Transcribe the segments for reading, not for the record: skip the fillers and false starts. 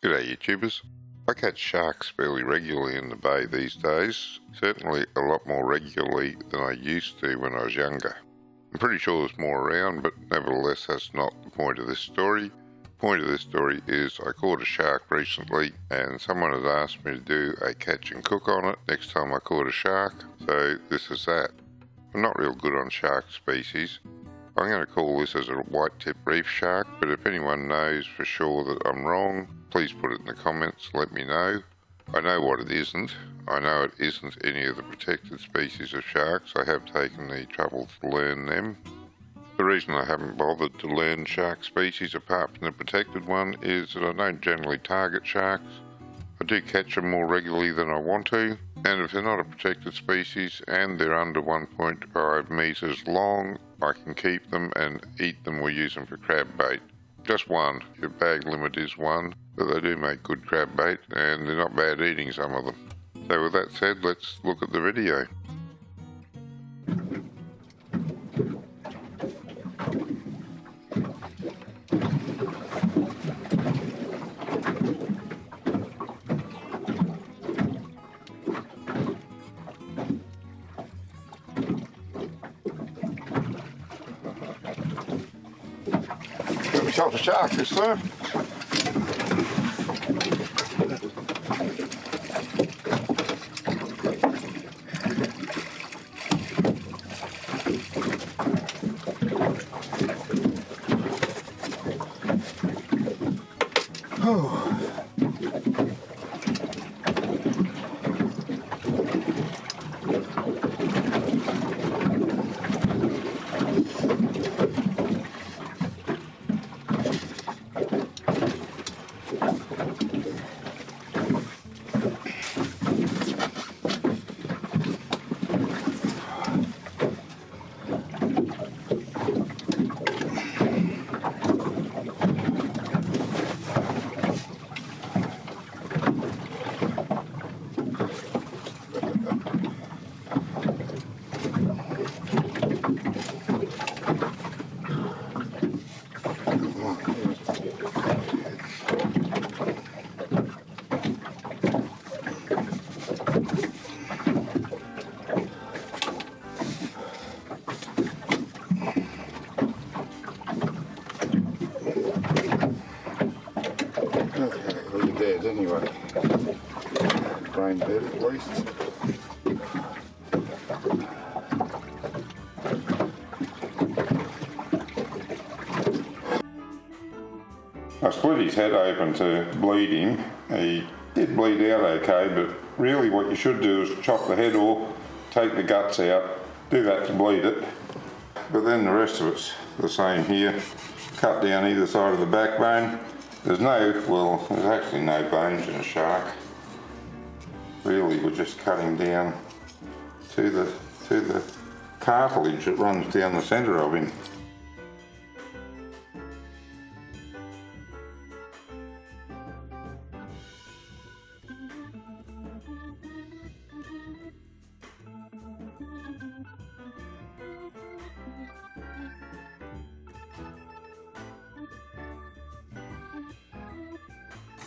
G'day YouTubers. I catch sharks fairly regularly in the bay these days, certainly a lot more regularly than I used to when I was younger. I'm pretty sure there's more around, but nevertheless that's not the point of this story. The point of this story is I caught a shark recently and someone has asked me to do a catch and cook on it next time I caught a shark, so this is that. I'm not real good on shark species. I'm going to call this as a white-tip reef shark, but if anyone knows for sure that I'm wrong, please put it in the comments, let me know. I know what it isn't. I know it isn't any of the protected species of sharks. I have taken the trouble to learn them. The reason I haven't bothered to learn shark species apart from the protected one is that I don't generally target sharks. I do catch them more regularly than I want to, and if they're not a protected species and they're under 1.5 metres long, I can keep them and eat them or use them for crab bait. Just one, your bag limit is one, but they do make good crab bait and they're not bad eating, some of them. So with that said, let's look at the video. We shot a shark this time. Well, you're dead anyway. Brain dead at least. I split his head open to bleed him. He did bleed out okay, but really what you should do is chop the head off, take the guts out, do that to bleed it. But then the rest of it's the same here. Cut down either side of the backbone. There's actually no bones in a shark. Really, we're just cutting down to the cartilage that runs down the centre of him.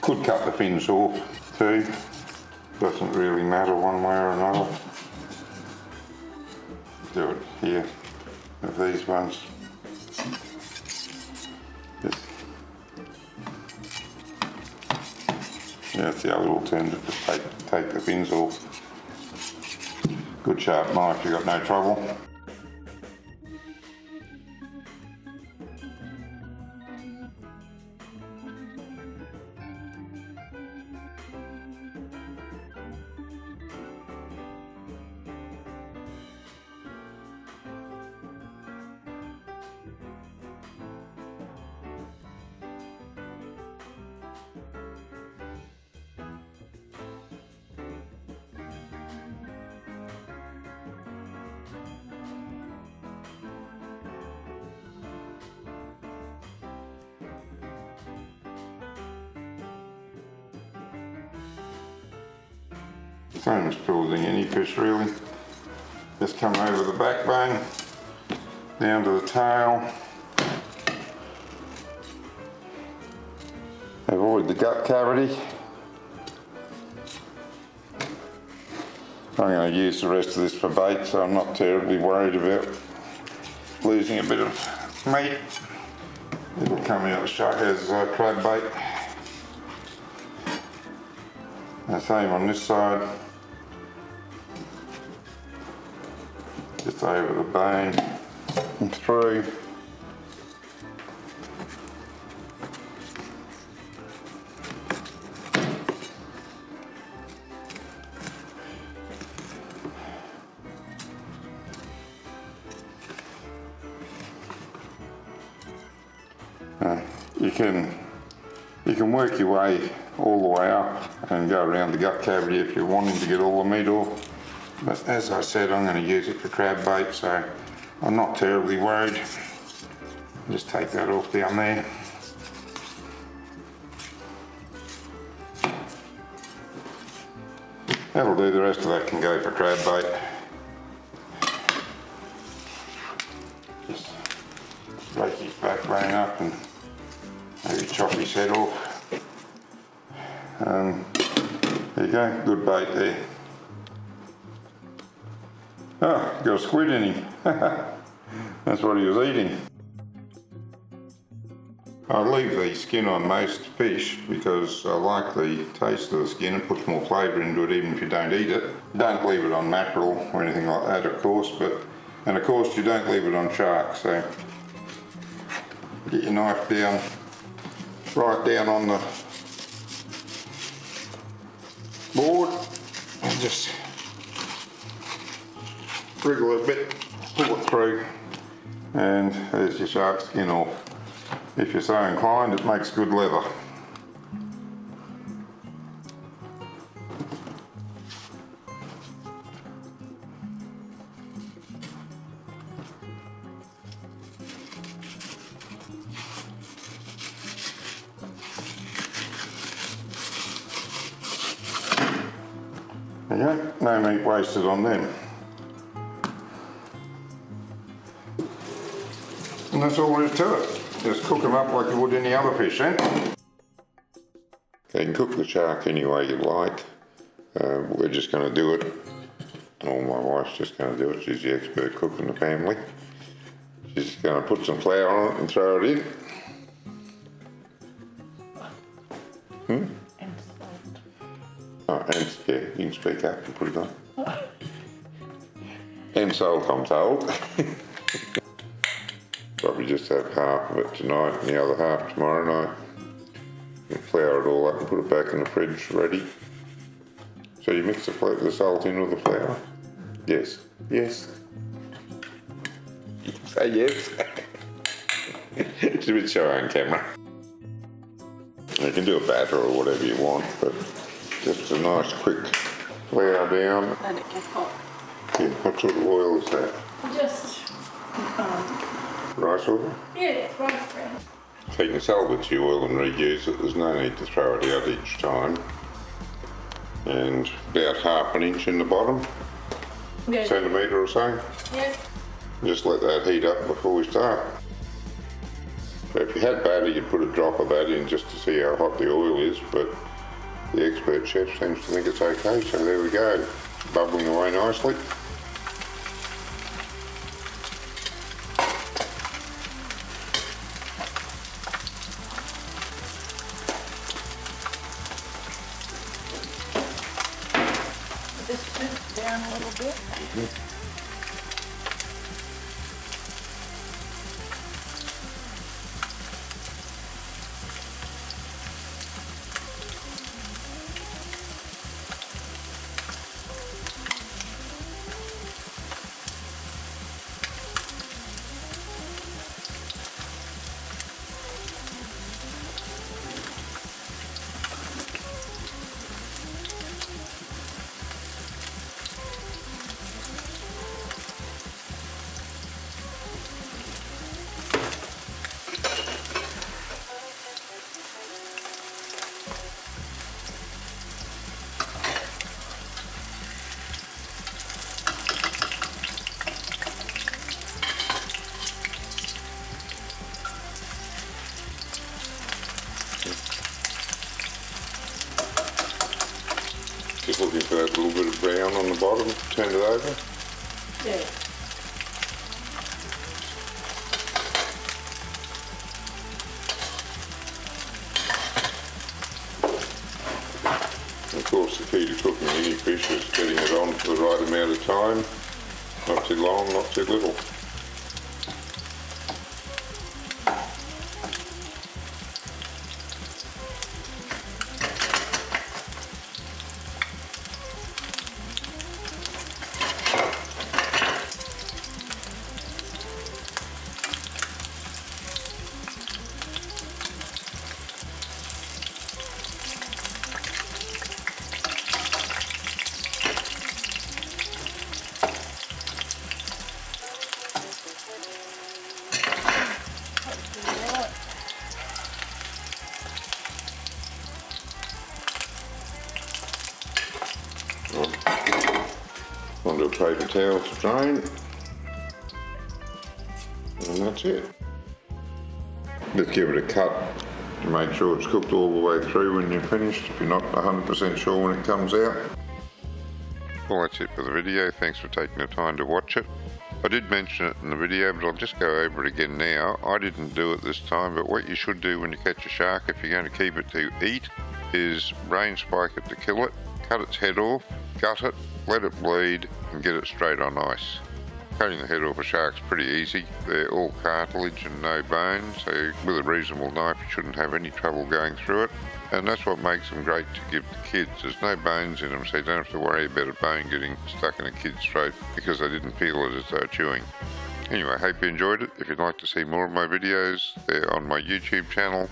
Could cut the fins off too, doesn't really matter one way or another. Do it here with these ones. That's the other alternative, just take the fins off. Good sharp knife, you've got no trouble. Same as building any fish really. Just come over the backbone, down to the tail. Avoid the gut cavity. I'm going to use the rest of this for bait, so I'm not terribly worried about losing a bit of meat. It'll come out shark as crab bait. The same on this side. Just over the bone and through. You can work your way all the way up and go around the gut cavity if you're wanting to get all the meat off. But as I said, I'm going to use it for crab bait, so I'm not terribly worried. Just take that off down there. That'll do, the rest of that can go for crab bait. Just break his backbone up and maybe chop his head off. There you go, good bait there. Oh, got a squid in him. That's what he was eating. I leave the skin on most fish because I like the taste of the skin. It puts more flavour into it even if you don't eat it. Don't leave it on mackerel or anything like that, of course, and of course you don't leave it on shark, so get your knife down, right down on the board and just wriggle it a bit, pull it through, and there's your shark skin off. If you're so inclined, it makes good leather. There you go, no meat wasted on them. And that's all there is to it. Just cook them up like you would any other fish, eh? You can cook the shark any way you like. We're just going to do it. Or my wife's just going to do it. She's the expert cook in the family. She's just going to put some flour on it and throw it in. And salt. Oh, and yeah, you can speak up and put it on. And salt, I'm told. Probably just have half of it tonight and the other half tomorrow night. And flour it all up and put it back in the fridge ready. So you mix the salt in with the flour? Yes. Yes. You can say yes. It's a bit shy on camera. You can do a batter or whatever you want, but just a nice quick flour down. Let it get hot. Yeah, what sort of oil is that? Just, Rice oil? yeah, it's rice bread. So you can salvage the oil and reuse it. There's no need to throw it out each time. And about half an inch in the bottom, Yeah. centimetre or so. Yeah. Just let that heat up before we start. So if you had batter, you'd put a drop of that in just to see how hot the oil is, but the expert chef seems to think it's okay, so there we go. Bubbling away nicely. Just turn it down a little bit. Just looking for that little bit of brown on the bottom. Turn it over. Yeah. Of course, the key to cooking any fish is getting it on for the right amount of time. Not too long, not too little. Onto a paper towel to drain, and that's it. Just give it a cut to make sure it's cooked all the way through when you're finished, if you're not 100% sure when it comes out. Well, that's it for the video. Thanks for taking the time to watch it. I did mention it in the video, but I'll just go over it again now. I didn't do it this time, but what you should do when you catch a shark, if you're going to keep it to eat, is range spike it to kill it, cut its head off, gut it, let it bleed, and get it straight on ice. Cutting the head off a shark's pretty easy. They're all cartilage and no bone, so with a reasonable knife you shouldn't have any trouble going through it. And that's what makes them great to give to kids. There's no bones in them, so you don't have to worry about a bone getting stuck in a kid's throat because they didn't feel it as they were chewing. Anyway, I hope you enjoyed it. If you'd like to see more of my videos, they're on my YouTube channel.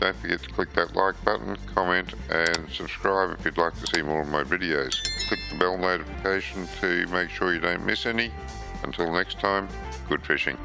Don't forget to click that like button, comment and subscribe if you'd like to see more of my videos. Click the bell notification to make sure you don't miss any. Until next time, good fishing.